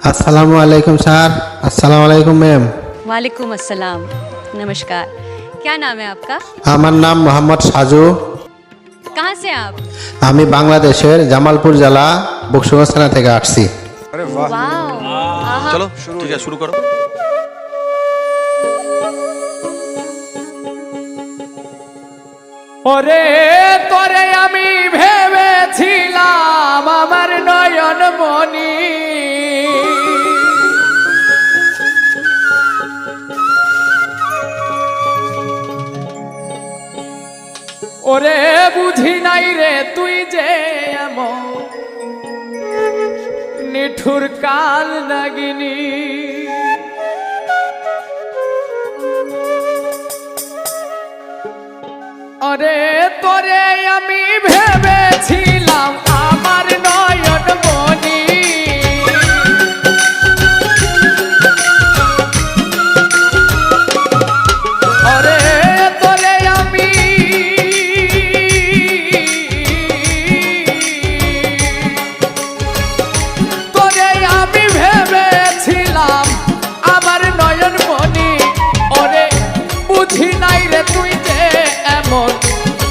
अस्सलामु अलैकुम सर। अस्सलामु अलैकुम मैम। वालेकुम अस्सलाम। नमस्कार। क्या नाम है आपका? আমার নাম মোহাম্মদ সাজু। कहाँ से आप? আমি বাংলাদেশের জামালপুর জেলা বকশীগঞ্জ থানা থেকে আসছি। अरे वाह वाओ। आहा। चलो ठीक है शुरू करो। ওরে তোরে আমি ভেবেছিলাম আমার নয়ন মনি, ওরে বুঝি নাই রে তুই যে এমন নিঠুর কাল নাগিনী। ওরে তোরে আমি ভেবেছিলাম আমার নয়ন মনি, ওরে তোরে আমি ভেবেছিলাম আমার নয়ন মনি, ওরে বুঝি নাই রে তুই যে এমন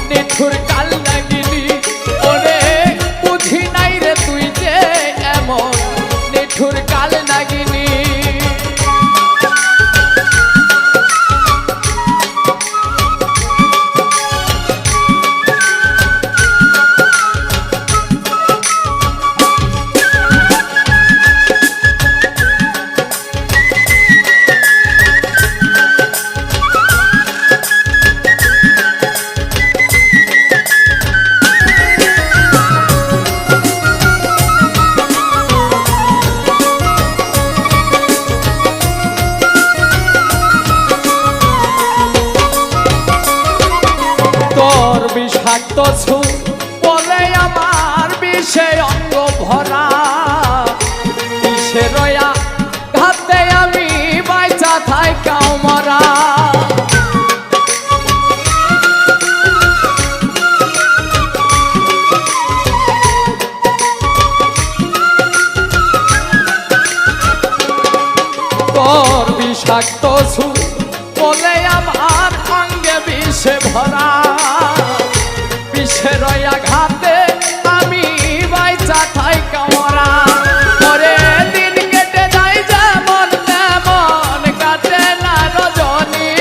নিঠুর কাল নাগিনী, ওরে বুঝি নাই রে তুই যে এমন নিঠুর কাল নাগিনী। বিষাক্ত সুর বলে আমার বিষে অঙ্গ ভরা, বিষে রয়া ঘাতে আমি বাইচা থাইকাও মরা। তোর বিষাক্ত সুর বলে আমার অঙ্গে বিষে ভরা, বিষের আঘাতে আমি বাইচা থাইকা মরা। ওরে দিন কেটে যায় যেমন তেমন কাটে না রজনী,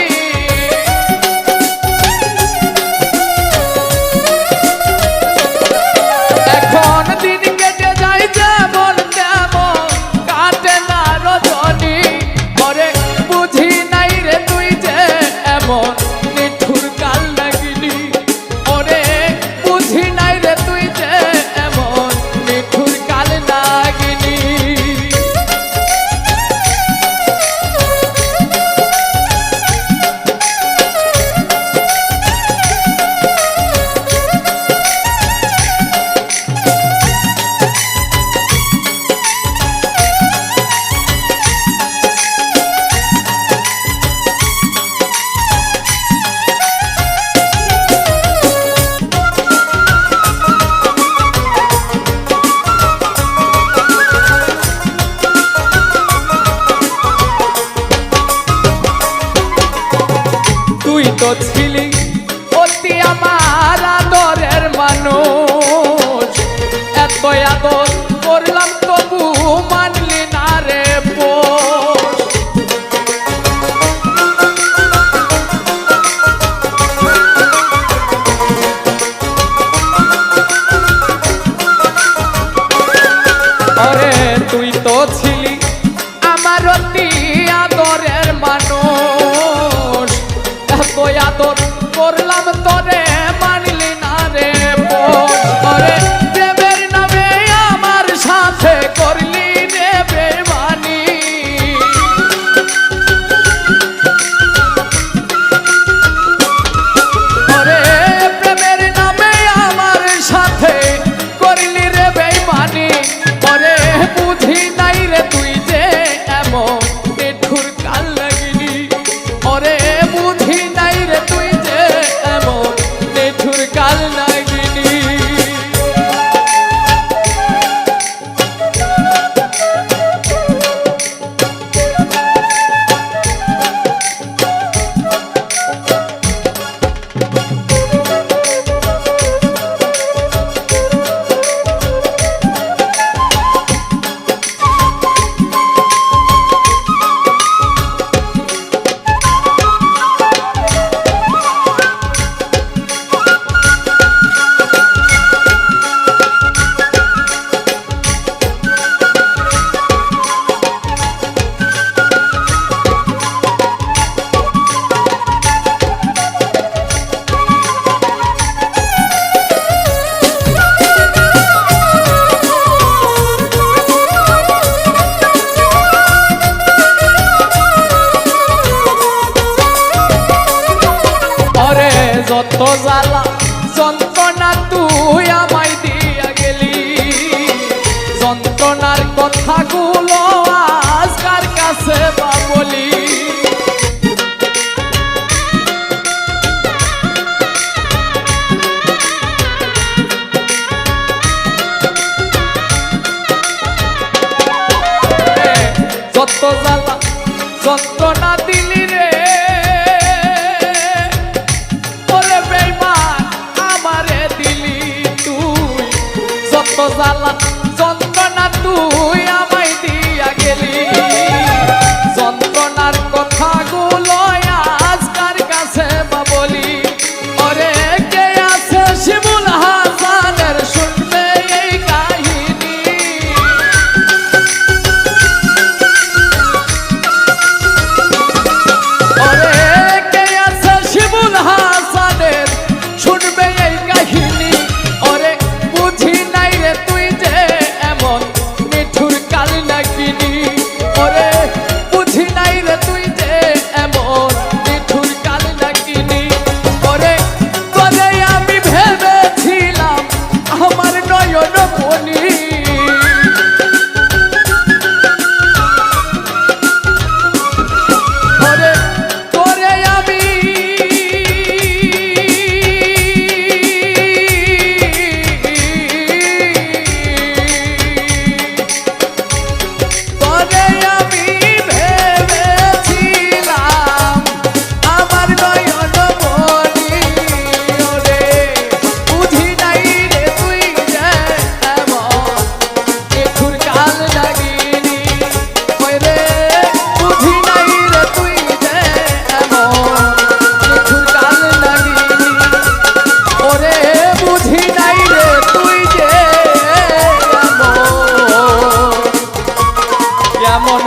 এখন দিন কেটে যায় যেমন তেমন কাটে না রজনী, ওরে বুঝি নাই রে তুই যে এমন নিঠুর কাল নাগিনী, ওরে বুঝি নাই রে তুই যে এমন নিঠুর কাল নাগিনী। তুই তো ছিলি অতি আমার আদরের মানুষ, এত আদর করলাম তবু মানলি না রে পোষ। ওরে তুই তো ছিলি আমার অতি আদরের মানুষ, এত আদর করলাম তোরে মানলি না রে পোষ। ওরে প্রেমের নামে আমার সাথে করলি রে বেমানি, ওরে প্রেমের নামে আমার সাথে করলি রে বেমানি, ওরে বুঝি নাই রে তুই কত জ্বালা যন্ত্রণা দিলি রে ওরে বেঈমান আমারে দিলি তুই যত জ্বালা যন্ত্রণা তুই আমায় দিয়া গেলি যন্ত্রণার কথাগুলো আজ কার কাছে বা বলি ওরে কে আছে শিমুল হাসানের শুনবে এই কাহিনী ওরে কে আছে শিমুল হাসানের শুনবে এই কাহিনী ওরে বুঝি নাই রে তুই যে এমন নিঠুর কাল নাকিনি ওরে বুঝি নাই রে তুই যে এমন নিঠুর কাল নাকিনি ওরে তোরে আমি ভেবেছিলাম আমার নয়ন মনি ওরে তোরে আমি তোরে আমি ভেবেছিলাম আমার নয়ন মনি ওরে বুঝি নাই রে তুই যে এমন নিঠুর কাল লাগিনি ওরে বুঝি নাই রে তুই যে এমন নিঠুর কাল লাগিনি ওরে বুঝি নাই রে তুই যে এমন